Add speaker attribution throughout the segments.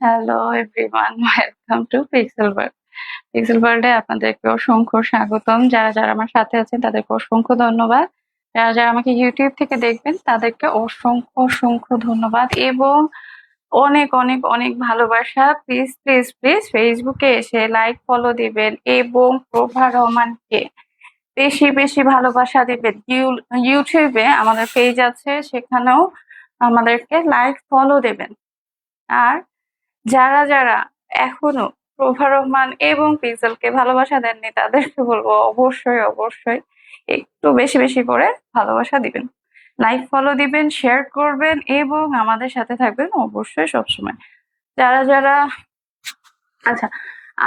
Speaker 1: Hello everyone, welcome to pixel world. Pixel ওয়ার্ল্ডে আপনাদেরকে অসংখ্য স্বাগতম। যারা যারা আমার সাথে আছেন তাদেরকে অসংখ্য ধন্যবাদ। যারা যারা আমাকে ইউটিউব থেকে দেখবেন তাদেরকে অসংখ্য অসংখ্য ধন্যবাদ এবং অনেক অনেক অনেক ভালোবাসা। প্লিজ প্লিজ প্লিজ ফেসবুকে এসে লাইক ফলো দিবেন এবং প্রভা রহমানকে বেশি বেশি ভালোবাসা দিবেন। ইউটিউবে আমাদের পেজ আছে, সেখানেও আমাদেরকে লাইক ফলো দেবেন। আর যারা যারা এখনো প্রভা রহমান এবং পিক্সেলকে ভালোবাসা দেননি তাদেরকে বলবো অবশ্যই অবশ্যই একটু বেশি বেশি করে ভালোবাসা দিবেন, লাইক ফলো দিবেন, শেয়ার করবেন এবং আমাদের সাথে থাকবেন অবশ্যই সবসময়। যারা যারা আচ্ছা,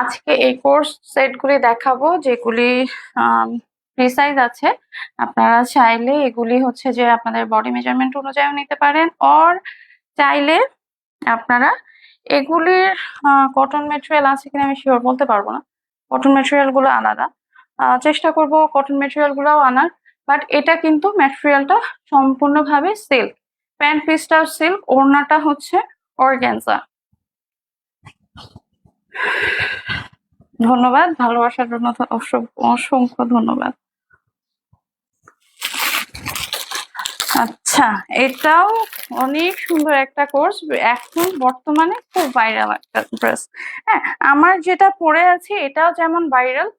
Speaker 1: আজকে এই কোর্স সেটগুলি দেখাবো যেগুলি ফ্রি সাইজ আছে। আপনারা চাইলে এগুলি হচ্ছে যে আপনাদের বডি মেজারমেন্ট অনুযায়ী নিতে পারেন, অর চাইলে আপনারা এগুলির কটন ম্যাটেরিয়াল আছে কিনা আমি শিওর বলতে পারবো না। কটন ম্যাটেরিয়াল গুলো আলাদা, চেষ্টা করব কটন ম্যাটেরিয়াল গুলোও আনার। বাট এটা কিন্তু ম্যাটেরিয়ালটা সম্পূর্ণভাবে সিল্ক, প্যান্ট পিসটাও সিল্ক, ওড়নাটা হচ্ছে অর্গানজা। ধন্যবাদ, ভালোবাসার জন্য অসংখ্য ধন্যবাদ। আচ্ছা, এটাও অনেক সুন্দর একটা কোর্স, এখন বর্তমানে খুব ভাইরাল একটা ড্রেস। হ্যাঁ, আমার যেটা পরে আছি এটাও যেমন ভাইরাল,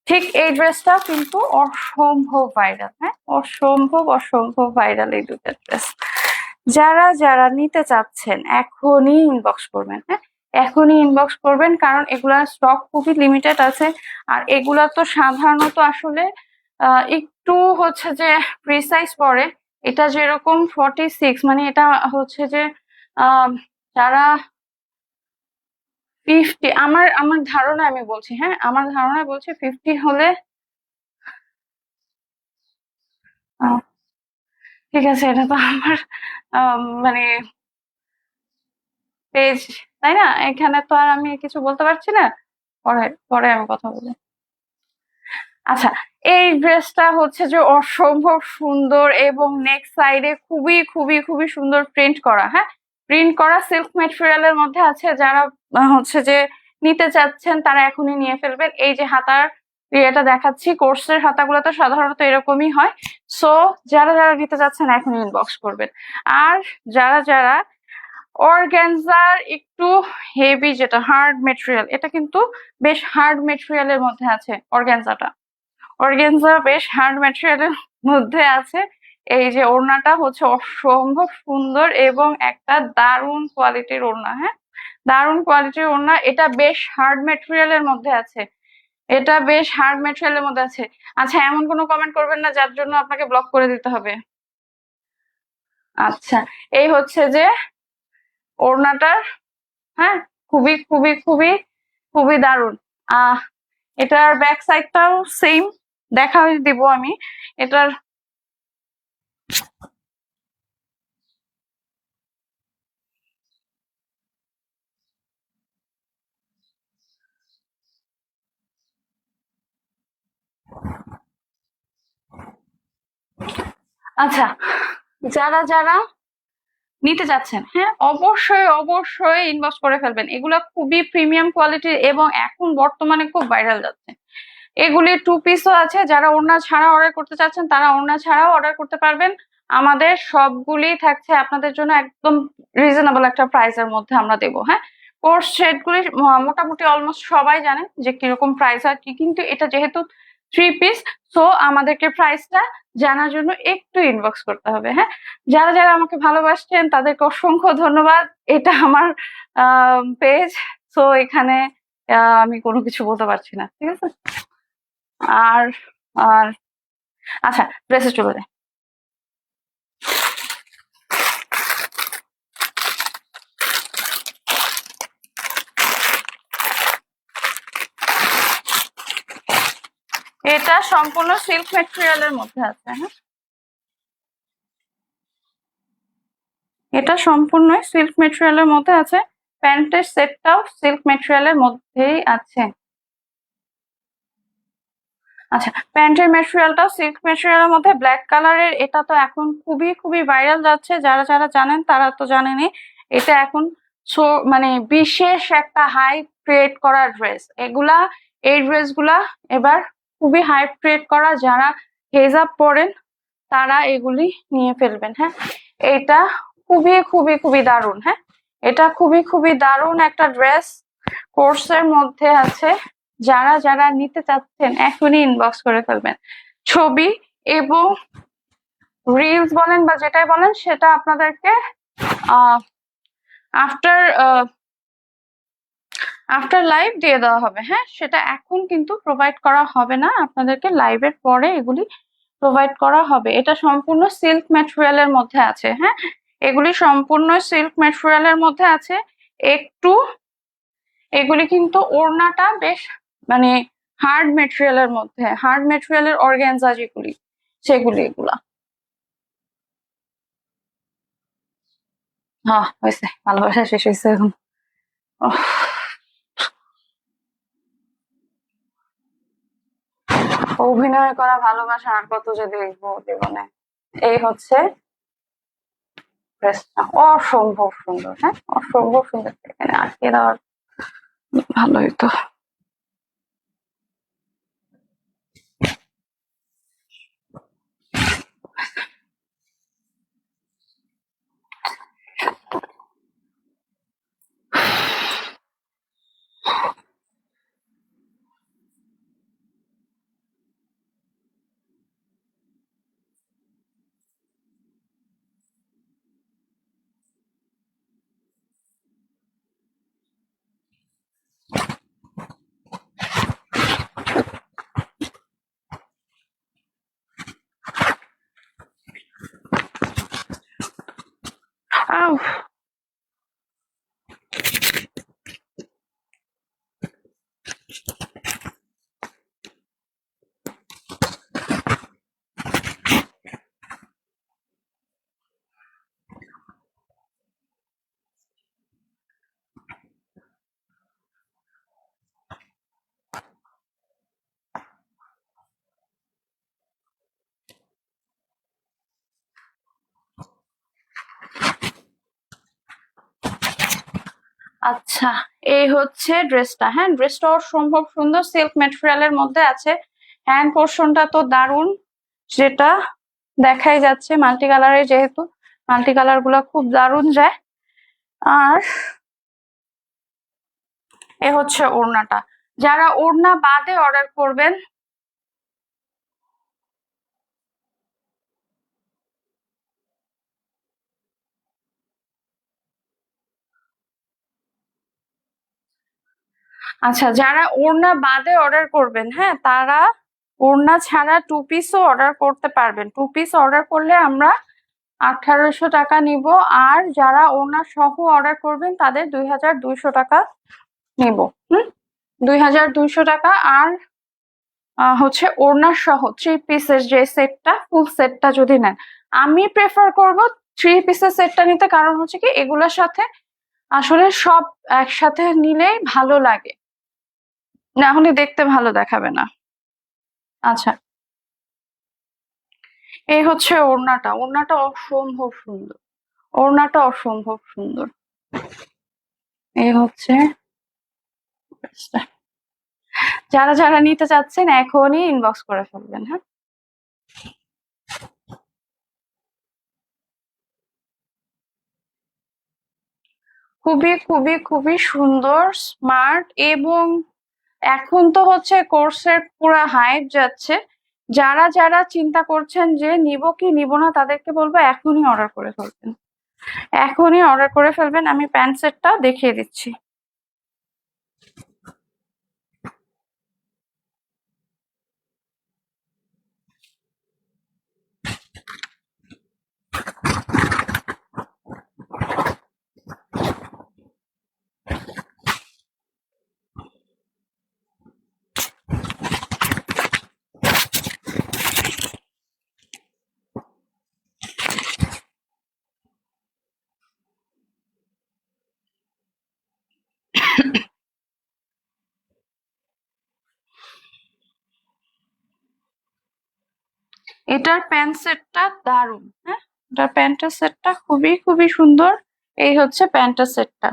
Speaker 1: ঠিক এই ড্রেসটা কিন্তু অসম্ভব ভাইরাল। হ্যাঁ, অসম্ভব অসম্ভব ভাইরাল এই দুটো ড্রেস। যারা যারা নিতে চাচ্ছেন এখনই ইনবক্স করবেন। হ্যাঁ, এখনই ইনবক্স করবেন, কারণ এগুলার স্টক খুবই লিমিটেড আছে। আর এগুলা তো সাধারণত আসলে একটু হচ্ছে যে প্রিসাইজ পরে। এটা যেরকম 46, মানে এটা হচ্ছে যে যারা 50, আমার আমার ধারণা আমি বলছি, হ্যাঁ আমার ধারণা বলছি 50 হলে ঠিক আছে। এটা তো আমার মানে পেজ, তাই না? এখানে তো আর আমি কিছু বলতে পারছি না, পরে পরে আমি কথা বলি। আচ্ছা, এই ড্রেসটা হচ্ছে যে অসম্ভব সুন্দর এবং নেক সাইডে খুবই খুবই খুবই সুন্দর প্রিন্ট করা। হ্যাঁ, প্রিন্ট করা সিল্ক ম্যাটেরিয়ালের মধ্যে আছে। যারা হচ্ছে যে নিতে চাচ্ছেন তারা এখনই নিয়ে ফেলবেন। এই যে হাতার এটা দেখাচ্ছি, কোর্সের হাতাগুলো তো সাধারণত এরকমই হয়। সো যারা যারা নিতে চাচ্ছেন এখনই ইনবক্স করবেন। আর যারা যারা অর্গানজার একটু হেভি, যেটা হার্ড মেটেরিয়াল, এটা কিন্তু বেশ হার্ড মেটেরিয়ালের মধ্যে আছে। অর্গানজা বেশ হার্ড ম্যাটেরিয়ালের মধ্যে আছে। এই যে ওড়নাটা হচ্ছে অসম্ভব সুন্দর এবং একটা দারুণ কোয়ালিটির ওড়না। হ্যাঁ, দারুণ কোয়ালিটির ওড়না। এটা বেশ হার্ড ম্যাটেরিয়ালের মধ্যে আছে, এটা বেশ হার্ড ম্যাটেরিয়ালের মধ্যে আছে। আচ্ছা, এমন কোনো কমেন্ট করবেন না যার জন্য আপনাকে ব্লক করে দিতে হবে। আচ্ছা, এই হচ্ছে যে ওড়নাটার, হ্যাঁ, খুবই খুবই খুবই খুবই দারুণ। এটার ব্যাক সাইডটাও সেম দেখা দিব আমি। এটার আচ্ছা, যারা যারা নিতে যাচ্ছেন, হ্যাঁ অবশ্যই অবশ্যই ইনবক্স করে ফেলবেন। এগুলো খুবই প্রিমিয়াম কোয়ালিটির এবং এখন বর্তমানে খুব ভাইরাল যাচ্ছে। এগুলি টু পিসও আছে। যারা ওড়না ছাড়া অর্ডার করতে চাচ্ছেন তারা ওড়না ছাড়াও অর্ডার করতে পারবেন। আমাদের সবগুলি থাকছে আপনাদের জন্য একদম রিজনেবল একটা প্রাইসের মধ্যে আমরা দেবো। হ্যাঁ, কোর্স সেটগুলি মোটামুটি অলমোস্ট সবাই জানে যে কিরকম প্রাইস হয় কি, কিন্তু এটা যেহেতু 3 পিস, সো আমাদেরকে প্রাইসটা জানার জন্য একটু ইনবক্স করতে হবে। হ্যাঁ, যারা যারা আমাকে ভালোবাসছেন তাদেরকে অসংখ্য ধন্যবাদ। এটা আমার পেজ, সো এখানে আমি কোনো কিছু বলতে পারছি না, ঠিক আছে? আর আর আচ্ছা, ড্রেসে চলে যায়। এটা সম্পূর্ণ সিল্ক ম্যাটেরিয়ালের মধ্যে আছে। হ্যাঁ, এটা সম্পূর্ণ সিল্ক ম্যাটেরিয়ালের মধ্যে আছে। প্যান্টের সেটটাও সিল্ক ম্যাটেরিয়ালের মধ্যেই আছে। আচ্ছা, প্যান্টের ম্যাটেরিয়ালটাও সিল্ক ম্যাটেরিয়ালের মধ্যে ব্ল্যাক কালারের। এটা তো এখন খুবই খুবই ভাইরাল যাচ্ছে। যারা যারা জানেন তারা তো জানেনই, এটা এখন সো মানে বিশেষ একটা হাইপ ক্রিয়েট করা ড্রেস এগুলা। এই ড্রেসগুলা এবার খুবই হাইপ ক্রিয়েট করা, যারা হেজাব পরেন তারা এগুলি নিয়ে ফেলবেন। হ্যাঁ, এটা খুবই খুবই খুবই দারুণ। হ্যাঁ, এটা খুবই খুবই দারুণ একটা ড্রেস, কোর্সের মধ্যে আছে। যারা যারা নিতে চাচ্ছেন এখনই ইনবক্স করে ফেলবেন। ছবি এবং রিলস বলেন বা যেটাই বলেন সেটা আপনাদেরকে আফটার আফটার লাইভ দিয়ে দেওয়া হবে। হ্যাঁ, সেটা এখন কিন্তু প্রোভাইড করা হবে না, আপনাদেরকে লাইভের পরে এগুলি প্রোভাইড করা হবে। এটা সম্পূর্ণ সিল্ক ম্যাটেরিয়ালের মধ্যে আছে। হ্যাঁ, এগুলি সম্পূর্ণ সিল্ক ম্যাটেরিয়ালের মধ্যে আছে। একটু এগুলি কিন্তু ওড়নাটা বেশ মানে হার্ড ম্যাটেরিয়ালের মধ্যে, হার্ড ম্যাটেরিয়ালের অর্গানজা যেগুলি সেগুলি এগুলা। হ্যাঁ হয়েছে, ভালোবাসা শেষ হয়েছে এখন। অভিনয় করা ভালোবাসা আর কত যে দেখবো জীবনে। এই হচ্ছে ড্রেসটা, অসম্ভব সুন্দর। হ্যাঁ, অসম্ভব সুন্দর। এখানে আটকে দেওয়ার ভালো হইতো। আহ আচ্ছা, এই হচ্ছে ড্রেসটা। হ্যাঁ, ড্রেসটা অসম্ভব সুন্দর, সিল্ক ম্যাটেরিয়ালের মধ্যে আছে। হ্যান্ড পোর্শনটা তো দারুণ, যেটা দেখাই যাচ্ছে মাল্টি কালারের, যেহেতু মাল্টি কালার গুলা খুব দারুণ যায়। আর এ হচ্ছে ওড়নাটা। যারা ওড়না বাদে অর্ডার করবেন, আচ্ছা যারা ওড়না বাদে অর্ডার করবেন, হ্যাঁ তারা ওড়না ছাড়া টু পিসও অর্ডার করতে পারবেন। টু পিস অর্ডার করলে আমরা 1800 টাকা নিব, আর যারা ওড়না সহ অর্ডার করবেন তাদের 2200 টাকা নিব। 2200 টাকা। আর হচ্ছে ওড়না সহ থ্রি পিসের যে সেটটা, ফুল সেটটা যদি নেন, আমি প্রেফার করব থ্রি পিসের সেটটা নিতে। কারণ হচ্ছে কি, এগুলোর সাথে আসলে সব একসাথে নিলেই ভালো লাগে, না হলে দেখতে ভালো দেখাবে না। আচ্ছা, এই হচ্ছে ওড়নাটা। ওড়নাটা অসম্ভব সুন্দর, ওড়নাটা অসম্ভব সুন্দর। এই হচ্ছে ড্রেসটা। যারা যারা নিতে চাচ্ছেন এখনই ইনবক্স করে ফেলবেন। হ্যাঁ, খুবই খুবই খুবই সুন্দর, স্মার্ট। এবং এখন তো হচ্ছে কোর্সের পুরা হাইপ যাচ্ছে। যারা যারা চিন্তা করছেন যে নিব কি নিব না, তাদেরকে বলবো এখনই অর্ডার করে ফেলবেন, এখনই অর্ডার করে ফেলবেন। আমি প্যান্ট সেটটা দেখিয়ে দিচ্ছি। এটার প্যান্ট সেটটা দারুণ। হ্যাঁ, এটার প্যান্টের সেটটা খুবই খুবই সুন্দর। এই হচ্ছে প্যান্টের সেটটা।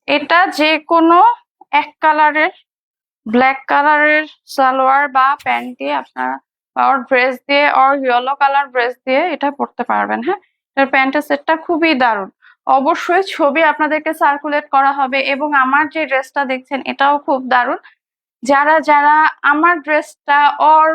Speaker 1: এটা যে কোনো এক কালারের, ব্ল্যাক কালারের সালোয়ার বা প্যান্ট দিয়ে আপনারা আর ড্রেস দিয়ে আর ইয়েলো কালার ড্রেস দিয়ে এটা পরতে পারবেন। হ্যাঁ, এটার প্যান্টের সেটটা খুবই দারুণ। অবশ্যই ছবি আপনাদেরকে সার্কুলেট করা হবে। এবং আমার যে ড্রেসটা দেখছেন এটাও খুব দারুণ। যারা যারা আমার ড্রেসটা অর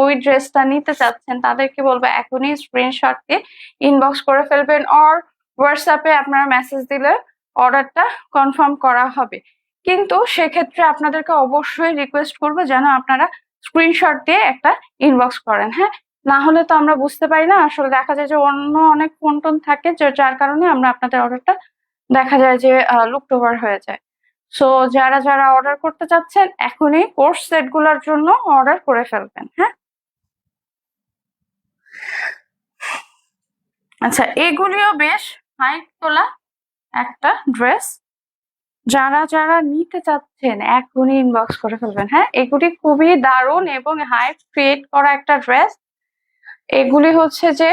Speaker 1: ওই ড্রেসটা নিতে চাচ্ছেন তাদেরকে বলবো এখনই স্ক্রিনশট দিয়ে ইনবক্স করে ফেলবেন, অর হোয়াটসঅ্যাপে আপনারা মেসেজ দিলে অর্ডারটা কনফার্ম করা হবে। কিন্তু সেক্ষেত্রে আপনাদেরকে অবশ্যই রিকোয়েস্ট করবো যেন আপনারা স্ক্রিনশট দিয়ে একটা ইনবক্স করেন। হ্যাঁ, না হলে তো আমরা বুঝতে পারি না, আসলে দেখা যায় যে অন্য অনেক ফোন টোন থাকে যার কারণে আমরা আপনাদের অর্ডারটা দেখা যায় যে লুকড ওভার হয়ে যায়। সো যারা যারা অর্ডার করতে চাচ্ছেন এখনই কোর্স সেট গুলোর জন্য অর্ডার করে ফেলবেন। হ্যাঁ, আচ্ছা, এগুলিও বেশ হাইট তোলা একটা ড্রেস। যারা যারা নিতে চাচ্ছেন এখনই ইনবক্স করে ফেলবেন। হ্যাঁ, এগুলি খুবই দারুণ এবং হাইপ ক্রিয়েট করা একটা ড্রেস। এগুলি হচ্ছে যে